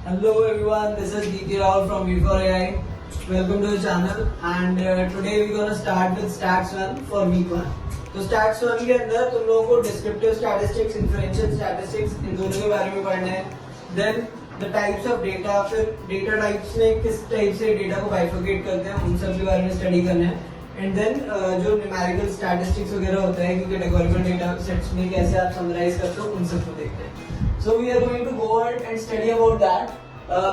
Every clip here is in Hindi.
Hello everyone, this is DK Rao from V4AI. Welcome to the channel and today we're gonna start with Stats 1 for week 1. तो Stats 1 के अंदर तुम लोगों को descriptive statistics, inferential statistics इन दोनों के बारे में पढ़ना है. Then the types of data, फिर data types में किस टाइप से data को bifurcate करते हैं उन सब के बारे में study करना है. And then जो numerical statistics वगैरह होता है कि categorical data sets में कैसे आप summarize करते हो उन सब को देखते हैं. So we are going to go ahead and study about that.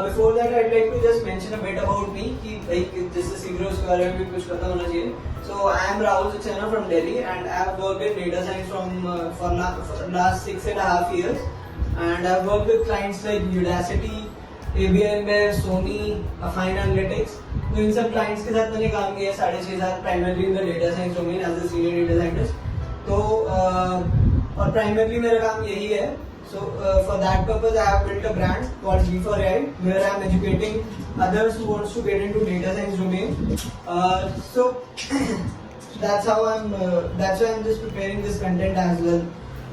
Before that, I'd like to just mention a bit about me कि भाई जिससे सीखने उसके बारे में भी कुछ पता होना चाहिए. So I am Rahul Saxena from Delhi and I have worked in data science for last 6.5 years. And I've worked with clients like Udacity, ABI InBev, Sony, Affine Analytics. तो इन सब clients के साथ मैंने काम किया 6.5 साल primarily in the data science domain as a senior data scientist. तो और primarily मेरा काम यही है. So for that purpose, I have built a brand called V4AI, where I am educating others who wants to get into data science domain. So that's how that's why I'm just preparing this content as well.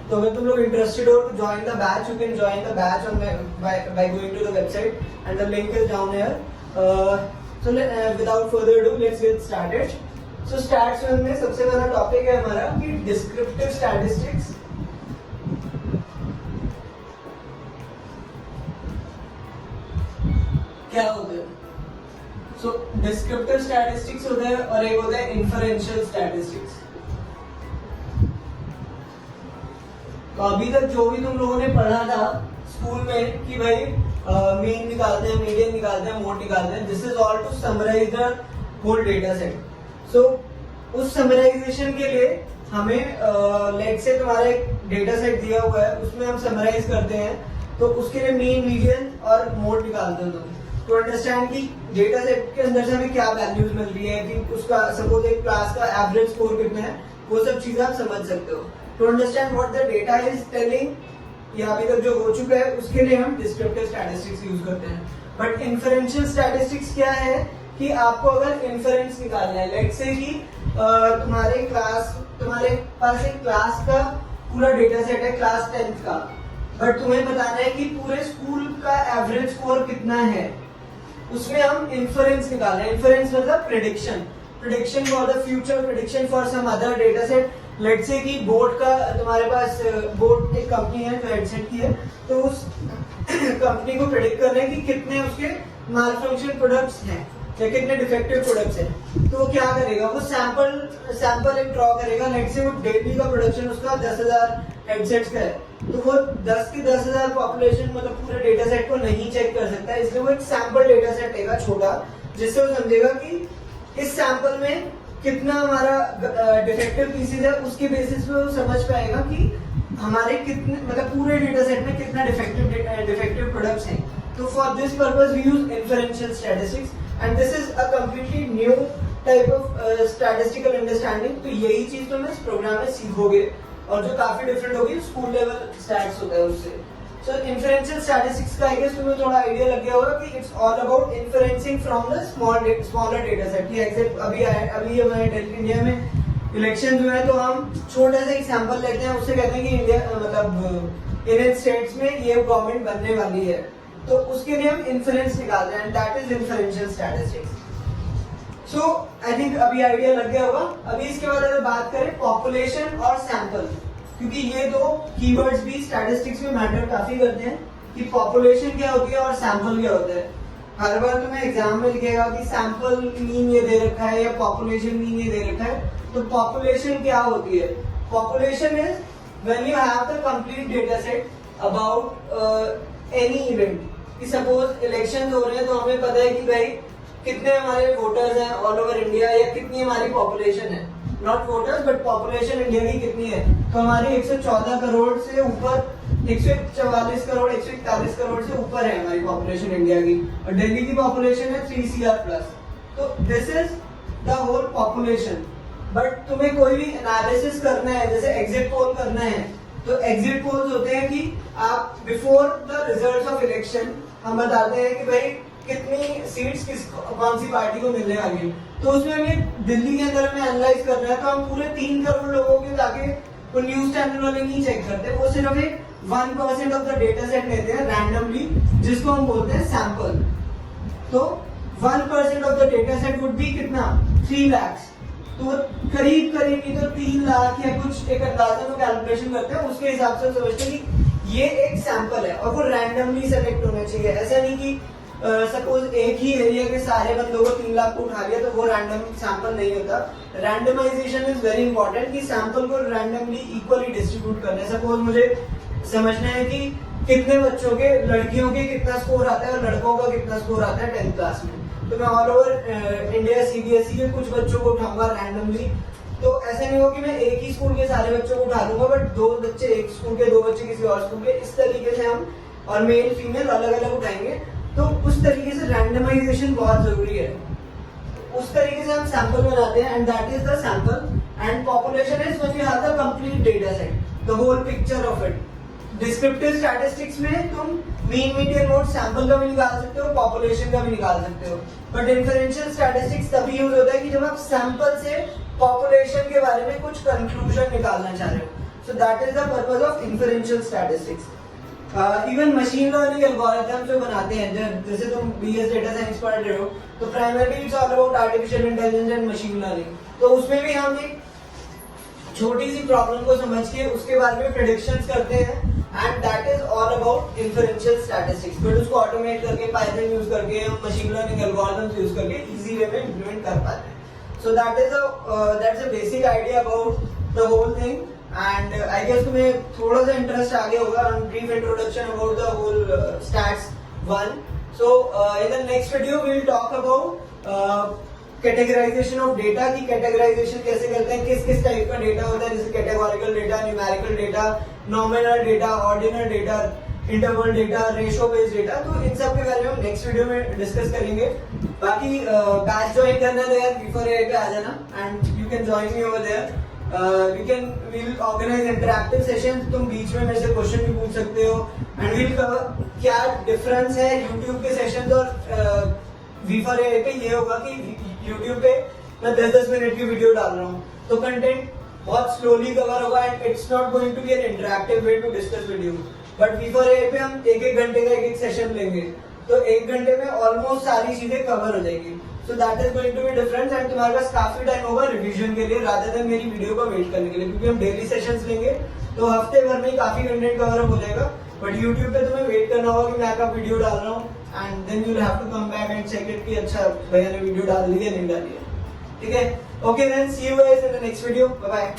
So अगर तुम लोग interested हो to join the batch, you can join the batch on by going to the website and the link is down here. So without further ado, let's get started. So stats में सबसे पहला topic है हमारा कि descriptive statistics. क्या होता है? So descriptive statistics होता है और एक होता है inferential statistics. तो अभी तक जो भी तुम लोगों ने पढ़ा था स्कूल में कि भाई मीन निकालते हैं, मीडियन निकालते हैं, मोड निकालते हैं, this is all to summarize the whole data set. सो उस समराइजेशन के लिए हमें लेट्स से तुम्हारा एक डेटा सेट दिया हुआ है उसमें हम समराइज करते हैं. तो उसके लिए मीन, मीडियन और मोड निकालते हो तुम टू अंडरस्टैंड कि डेटा सेट के अंदर से हमें क्या वैल्यूज मिल रही है कि उसका सपोज एक क्लास का एवरेज स्कोर कितना है, वो सब चीजें आप समझ सकते हो. To understand what the data is telling या अभी तक जो हो चुका है उसके लिए हम डिस्क्रिप्टिव स्टैटिस्टिक्स यूज करते हैं. बट इन्फरेंशियल स्टैटिस्टिक्स क्या है कि आपको अगर इन्फरेंस निकालना है, लेट्स से कि तुम्हारे पास एक क्लास का पूरा डेटा सेट है क्लास 10th का, बट तुम्हें बताना है कि पूरे स्कूल का एवरेज स्कोर कितना है. उसमें हम इन्फरेंस निकाल रहे हैं. इन्फरेंस मतलब prediction for the future, prediction for some other data set. Let's say कि बोट का तुम्हारे पास बोट एक कंपनी है जो हेडसेट की है, तो उस कंपनी को प्रेडिक्ट कर रहे हैं कि कितने उसके मालफंक्शन प्रोडक्ट्स हैं या कितने डिफेक्टिव प्रोडक्ट्स हैं. तो वो क्या करेगा, वो सैंपल एक ड्रॉ करेगा. लेट्स से वो डेली का प्रोडक्शन उसका 10,000 हेडसेट्स का है, तो वो 10 के 10,000 पॉपुलेशन मतलब पूरे डेटा सेट को नहीं चेक कर सकता है. इसलिए वो एक सैंपल डेटा सेट लेगा छोटा, जिससे वो समझेगा कि इस सैंपल में कितना हमारा डिफेक्टिव पीसेज है. उसके बेसिस पे वो समझ पाएगा कि हमारे कितने मतलब पूरे डेटा सेट में कितना डिफेक्टिव प्रोडक्ट्स हैं. तो for this purpose we use inferential statistics and this is a completely new type of statistical understanding. तो यही चीज तुम इस प्रोग्राम में सीखोगे और जो काफी डिफरेंट होगी स्कूल लेवल स्टैट्स होता है उससे. सो इन्फरेंशियल स्टैटिस्टिक्स का आई गेस तुम्हें थोड़ा आइडिया लग गया होगा कि it's all about inferencing from the smaller data set. कि एग्जैक्ट अभी हमारे इंडिया में इलेक्शन जो है तो हम छोटा सा एग्जांपल लेते हैं, उससे कहते हैं कि इंडिया मतलब इन स्टेट्स में ये गवर्नमेंट बनने वाली है, तो उसके लिए हम इन्फरेंस निकालते हैं and that is inferential statistics. So I think अभी आइडिया लग गया होगा. अभी इसके बाद अगर बात करें पॉपुलेशन और सैंपल, क्योंकि ये दो कीवर्ड्स भी स्टैटिस्टिक्स में मैटर काफी करते हैं कि पॉपुलेशन क्या होती है और सैंपल क्या होता है. हर बार तुम्हें एग्जाम में लिखेगा कि सैंपल मीन ये दे रखा है या पॉपुलेशन मीन ये दे रखा है. तो पॉपुलेशन क्या होती है? Population is when you have the complete data set about any event. कि सपोज इलेक्शन हो रहे हैं तो हमें पता है कि भाई कितने हमारे वोटर्स हैं ऑल ओवर इंडिया या कितनी हमारी पॉपुलेशन है. Not voters but population India की कितनी है. तो हमारी 114 करोड़ से ऊपर 144 करोड़ 141 करोड़ से ऊपर है हमारी पॉपुलेशन इंडिया की, और दिल्ली की पॉपुलेशन है 3 CR प्लस. तो this is the whole population. But तुम्हें कोई भी एनालिसिस करना है, जैसे एग्जिट पोल करना है, तो एग्जिट पोल्स होते हैं कि आप before the results of election हम बताते हैं कि भाई कितनी सीट्स कौन सी पार्टी को मिलने वाली है. तो उसमें हमें दिल्ली के अंदर हमें एनालाइज करना है, तो हम पूरे 3 करोड़ लोगों के जाके वो न्यूज चैनल वाले नहीं चेक करते, वो सिर्फ एक 1% ऑफ द डेटा सेट लेते हैं रैंडमली, जिसको हम बोलते हैं सैंपल। तो 1% of the data set would be कितना, 3 lakhs। तो करीब करीब नहीं तो 3 लाख या कुछ एक अंदाजा में कैलकुलेशन करते हैं, उसके हिसाब से समझते हैं कि ये एक सैंपल है और वो रैंडमली सेलेक्ट होना चाहिए। ऐसा नहीं कि सपोज एक ही एरिया के सारे बंदों को 3 लाख को उठा लिया तो वो रैंडम सैंपल नहीं होता। रैंडमाइजेशन इज वेरी इंपॉर्टेंट कि सैंपल को रैंडमली इक्वली डिस्ट्रीब्यूट करना है। सपोज मुझे समझना है कि कितने बच्चों के, लड़कियों के कितना स्कोर आता है और लड़कों का कितना स्कोर आता है 10th क्लास में, तो मैं ऑल ओवर इंडिया सीबीएसई के कुछ बच्चों को उठाऊंगा रैंडमली। तो ऐसा नहीं हो कि मैं एक ही स्कूल के सारे बच्चों को उठा लूंगा, बट 2 बच्चे एक स्कूल के, 2 बच्चे किसी और स्कूल के, इस तरीके से हम, और मेल फीमेल अलग अलग उठाएंगे। तो उस तरीके से रैंडमाइजेशन बहुत जरूरी है। उस तरीके से हम सैंपल बनाते हैं and that is the sample. And population is when you have the complete data set, the whole picture of it. Descriptive statistics में तुम मीन, मीडियन, मोड, सैंपल का भी निकाल सकते हो, पॉपुलेशन का भी निकाल सकते हो। बट इन्फरेंशियल स्टैटिस्टिक्स तभी यूज होता है कि जब आप सैंपल से पॉपुलेशन के बारे में कुछ कंक्लूजन निकालना चाह रहे हो। So that is the purpose of inferential statistics. Even machine learning algorithm जो बनाते हैं, जैसे तुम बीएस डेटा साइंस पढ़ रहे हो, तो primarily it's all about artificial intelligence and machine learning. तो उसमें भी हम एक छोटी सी प्रॉब्लम को समझ के उसके बारे में प्रेडिक्शंस करते हैं, and that is all about inferential statistics. But उसको ऑटोमेट करके, पाइथन यूज करके, हम मशीन लर्निंग एल्गोरिथम्स यूज करके इजी वे में इंप्लीमेंट कर पाते हैं। So that's a basic idea about the whole thing. And I guess तुम्हें थोड़ा सा इंटरेस्ट आ गया होगा on brief introduction about the whole stats 1। So in the next video we will talk about categorization of data की कैटेगराइजेशन कैसे करते हैं, किस किस टाइप का डेटा होता है, जैसे categorical data, numerical data, nominal data, ordinal data, interval data, ratio based data. तो इन सब के बारे में हम नेक्स्ट वीडियो में डिस्कस करेंगे। बाकी बैच ज्वाइन करना है यार V4AI पे आ जाना, and you can join me over there. We will organise interactive session, तुम बीच में मेरे से क्वेश्चन भी पूछ सकते हो, एंड विल कवर क्या डिफरेंस है यूट्यूब के सेशन और V4AI पे। ये होगा कि यूट्यूब पे मैं 10-10 मिनट की वीडियो डाल रहा हूँ, तो कंटेंट बहुत स्लोली कवर होगा and it's not going to be an interactive way to discuss with. But V4AI पे हम 1-1 घंटे का एक सेशन लेंगे, तो 1 घंटे में ऑलमोस्ट सारी चीजें कवर हो जाएगी। So that is going to be difference, and तुम्हारे पास काफी टाइम होगा रिवीजन के लिए रादर देन मेरी वीडियो को वेट करने के लिए, क्योंकि हम डेली सेशंस लेंगे तो हफ्ते भर में काफी कंटेंट कवर हो जाएगा। बट यूट्यूब पे तुम्हें वेट करना होगा कि मैं कब वीडियो डाल रहा हूँ, and then you will have to come back and check it कि अच्छा भैया ने वीडियो डाल दी है नहीं डाली है। ठीक है, okay then see you guys in the next video, bye bye.